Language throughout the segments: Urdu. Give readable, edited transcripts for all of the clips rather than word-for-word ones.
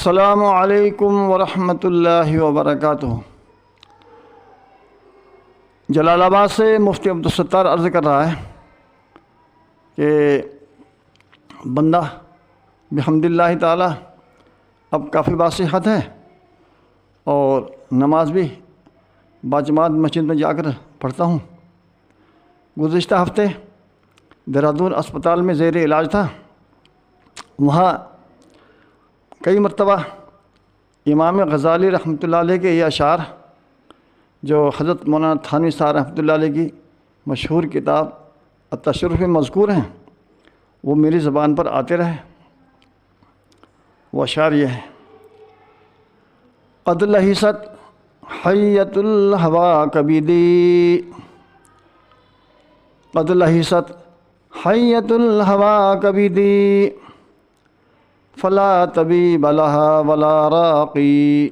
السلام علیکم ورحمۃ اللہ وبرکاتہ۔ جلال آباد سے مفتی عبدالستار عرض کر رہا ہے کہ بندہ بحمد اللہ تعالی اب کافی باصحت ہے اور نماز بھی باجماعت مسجد میں جا کر پڑھتا ہوں۔ گزشتہ ہفتے دہرادون اسپتال میں زیر علاج تھا، وہاں کئی مرتبہ امام غزالی رحمۃ اللہ علیہ کے یہ اشعار جو حضرت مولانا تھانوی صاحب رحمۃ اللہ علیہ کی مشہور کتاب التشرف میں مذکور ہیں، وہ میری زبان پر آتے رہے۔ وہ اشعار یہ ہے: قد لہست حیۃ الہویٰ کبیدی، قد لہست حیۃ الہویٰ کبیدی، فلا طبیب لہا ولا راقی،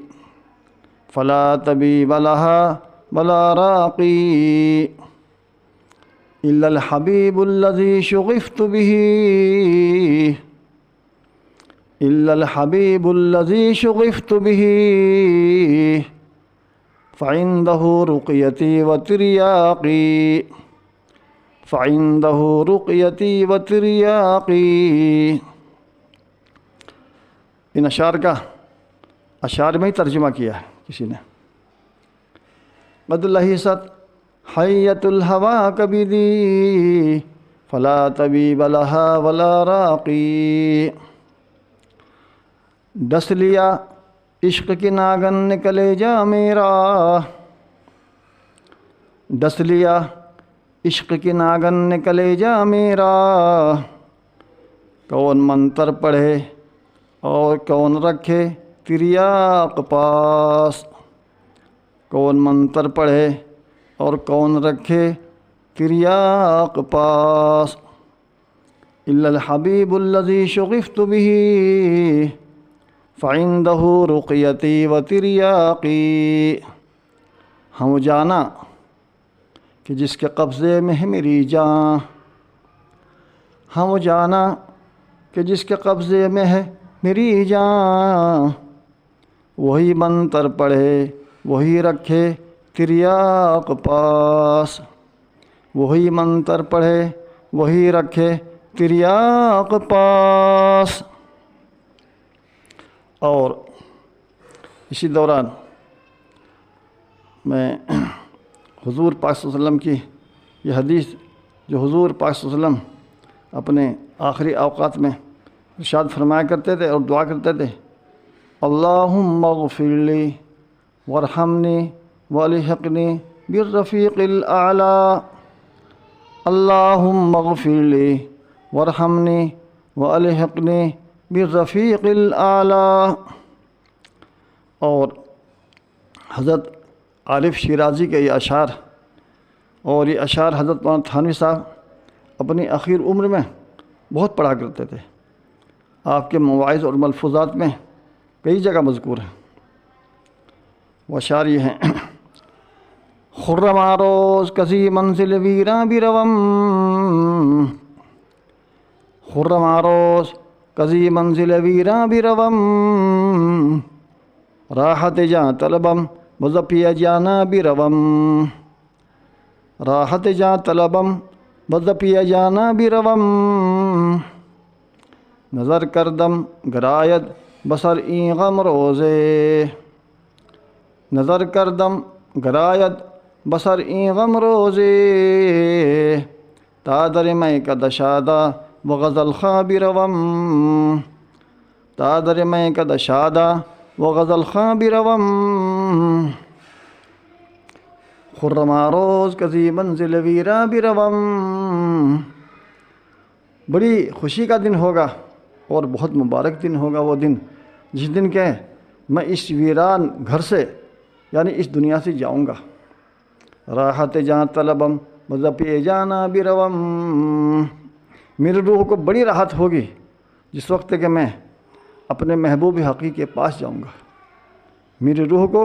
فلا طبیب لہا ولا راقی، الا الحبیب الذی شغفت به، الا الحبیب الذی شغفت به، فعنده رقیتی وتریاقی، فعنده رقیتی وتریاقی۔ ان اشعار کا اشعار میں ہی ترجمہ کیا ہے کسی نے۔ قد لہست حیۃ الہویٰ کبیدی، فلا طبیب لہا ولا راقی، ڈس لیا عشق کی ناگن نے کلیجہ میرا، ڈس لیا عشق کی ناگن نے کلیجہ میرا، کون منتر پڑھے اور کون رکھے تریاق پاس، کون منتر پڑھے اور کون رکھے تریاق پاس، الا الحبیب الذی شغفت به، فعنده رقیتی وتریاقی۔ ہم جانا کہ جس کے قبضے میں ہے میری جان، ہم جانا کہ جس کے قبضے میں ہے میری جان، وہی منتر پڑھے وہی رکھے تریاق پاس، وہی منتر پڑھے وہی رکھے تریاق پاس۔ اور اسی دوران میں حضور پاک صلی اللہ علیہ وسلم کی یہ حدیث جو حضور پاک صلی اللہ علیہ وسلم اپنے آخری اوقات میں ارشاد فرمایا کرتے تھے اور دعا کرتے تھے: اللہم اغفر لی وارحمنی والحقنی بالرفیق الاعلیٰ، اللہم اغفر لی وارحمنی والحقنی بالرفیق الاعلیٰ۔ اور حضرت عارف شیرازی کے یہ اشعار اور یہ اشعار حضرت مولانا تھانوی صاحب اپنی اخیر عمر میں بہت پڑھا کرتے تھے، آپ کے مواعظ اور ملفوظات میں کئی جگہ مذکور ہیں۔ وہ اشعار یہ ہیں: خرم آروز کسی منزل ویراں بروم، خرم آروز کسی منزل ویراں بروم، راحت جاں طلبم بزپی جانا بروم، راحت جاں طلبم بزپی جانا بروم، نظر کردم گراید بسر این غم روزے، نظر کردم گراید بسر این غم روزے، تادر میں کدشادہ و غزل خواں بروم، تادر میں کدشادہ و غزل خواں بروم، خرم آروز کسی منزل ویراں بروم۔ بڑی خوشی کا دن ہوگا اور بہت مبارک دن ہوگا وہ دن جس دن کہ میں اس ویران گھر سے یعنی اس دنیا سے جاؤں گا۔ راحت جہاں طلبم بزپی جانا بروم، میری روح کو بڑی راحت ہوگی جس وقت کہ میں اپنے محبوب حقیقی کے پاس جاؤں گا، میری روح کو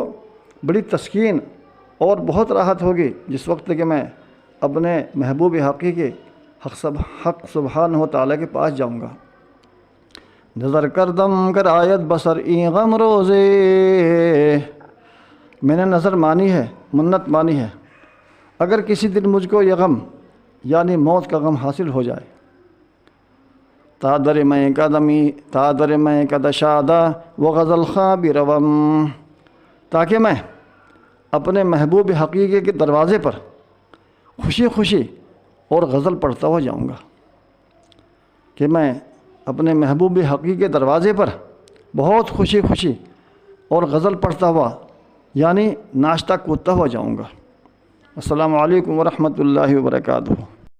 بڑی تسکین اور بہت راحت ہوگی جس وقت کہ میں اپنے محبوب حقیقی حق سبحانہ و تعالیٰ کے پاس جاؤں گا۔ نظر کردم کر آیت بسر این غم روزے، میں نے نظر مانی ہے، منت مانی ہے، اگر کسی دن مجھ کو یہ غم یعنی موت کا غم حاصل ہو جائے، تادر میں قدمی تادر میں قدشادہ و غزل خواب روم، تاکہ میں اپنے محبوب حقیقی کے دروازے پر خوشی خوشی اور غزل پڑھتا ہوا جاؤں گا، کہ میں اپنے محبوب حقیقی کے دروازے پر بہت خوشی خوشی اور غزل پڑھتا ہوا یعنی ناشتہ کودتا ہوا جاؤں گا۔ السلام علیکم ورحمۃ اللہ وبرکاتہ۔